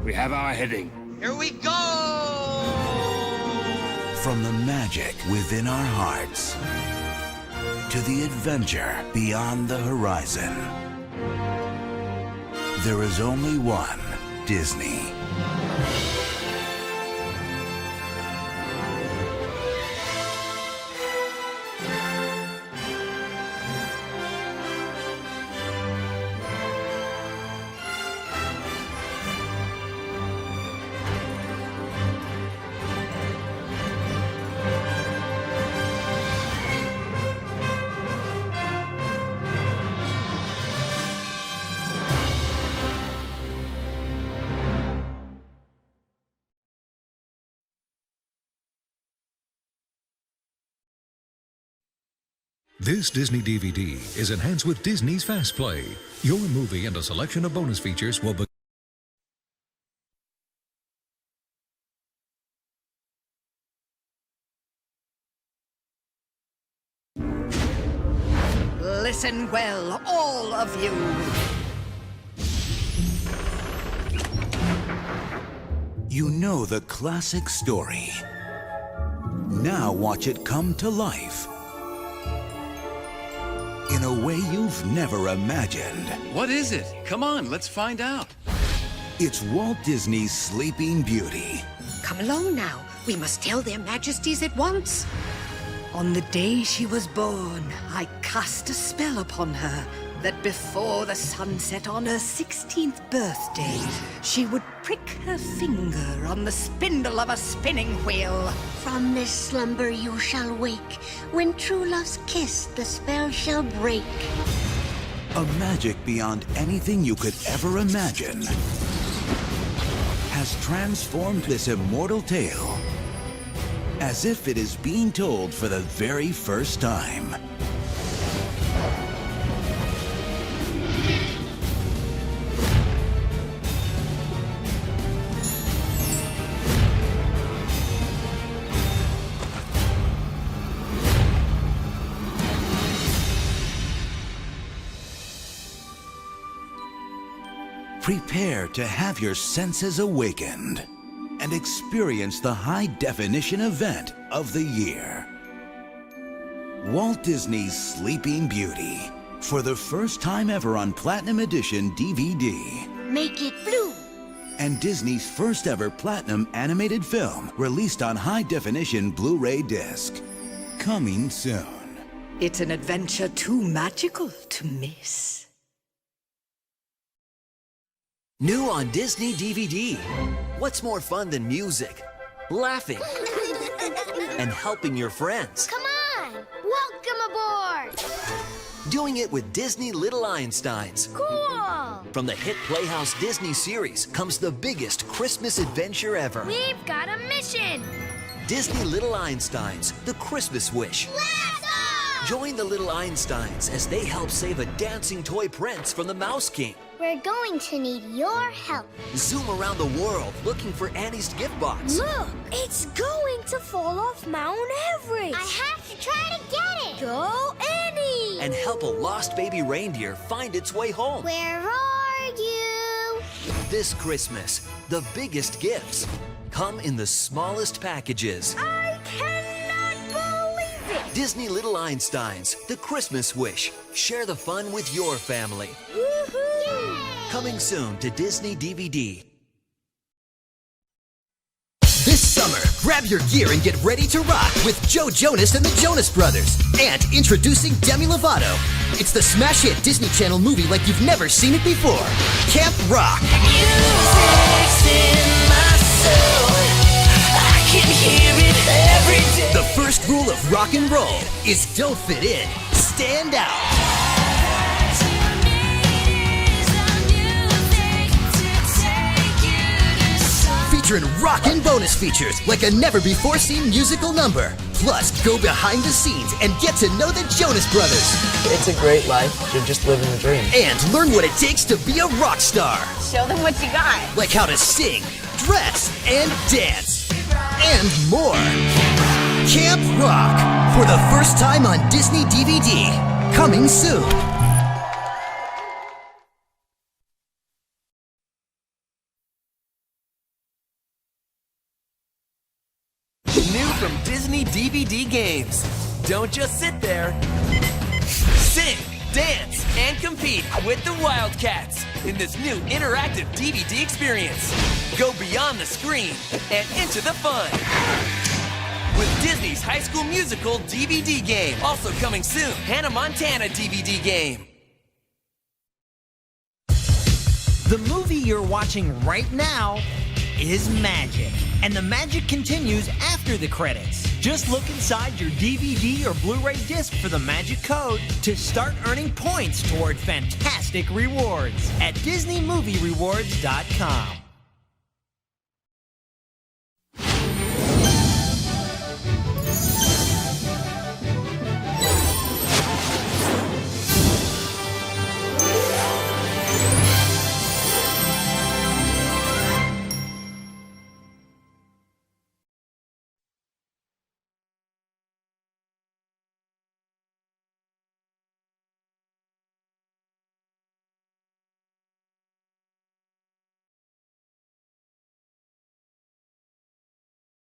We have our heading. Here we go! From the magic within our hearts to the adventure beyond the horizon, there is only one Disney. This Disney DVD is enhanced with Disney's FastPlay. Your movie and a selection of bonus features will be... Listen well, all of you. You know the classic story. Now watch it come to life in a way you've never imagined. What is it? Come on, let's find out. It's Walt Disney's Sleeping Beauty. Come along now. We must tell their majesties at once. On the day she was born, I cast a spell upon her that before the sun set on her 16th birthday, she would prick her finger on the spindle of a spinning wheel. From this slumber you shall wake. When true love's kiss, the spell shall break. A magic beyond anything you could ever imagine has transformed this immortal tale as if it is being told for the very first time. Prepare to have your senses awakened and experience the high-definition event of the year. Walt Disney's Sleeping Beauty, for the first time ever on Platinum Edition DVD. Make it blue. And Disney's first ever Platinum animated film, released on high-definition Blu-ray disc. Coming soon. It's an adventure too magical to miss. New on Disney DVD. What's more fun than music, laughing, and helping your friends? Come on! Welcome aboard! Doing it with Disney Little Einsteins. Cool! From the hit Playhouse Disney series comes the biggest Christmas adventure ever. We've got a mission! Disney Little Einsteins, The Christmas Wish. Let's go! Join the Little Einsteins as they help save a dancing toy prince from the Mouse King. We're going to need your help. Zoom around the world looking for Annie's gift box. Look! It's going to fall off Mount Everest! I have to try to get it! Go, Annie! And help a lost baby reindeer find its way home. Where are you? This Christmas, the biggest gifts come in the smallest packages. I cannot believe it! Disney Little Einsteins, The Christmas Wish. Share the fun with your family. Woohoo! Coming soon to Disney DVD. This summer, grab your gear and get ready to rock with Joe Jonas and the Jonas Brothers. And introducing Demi Lovato. It's the smash hit Disney Channel movie like you've never seen it before. Camp Rock. Music's in my soul. I can hear it every day. The first rule of rock and roll is don't fit in, stand out. Featuring rockin' bonus features like a never-before-seen musical number. Plus, go behind the scenes and get to know the Jonas Brothers. It's a great life. You're just living the dream. And learn what it takes to be a rock star. Show them what you got. Like how to sing, dress, and dance. And more. Camp Rock. For the first time on Disney DVD. Coming soon. from Disney DVD Games. Don't just sit there. Sing, dance, and compete with the Wildcats in this new interactive DVD experience. Go beyond the screen and into the fun with Disney's High School Musical DVD game. Also coming soon, Hannah Montana DVD game. The movie you're watching right now is magic, and the magic continues after the credits. Just look inside your DVD or Blu-ray disc for the magic code to start earning points toward fantastic rewards at DisneyMovieRewards.com.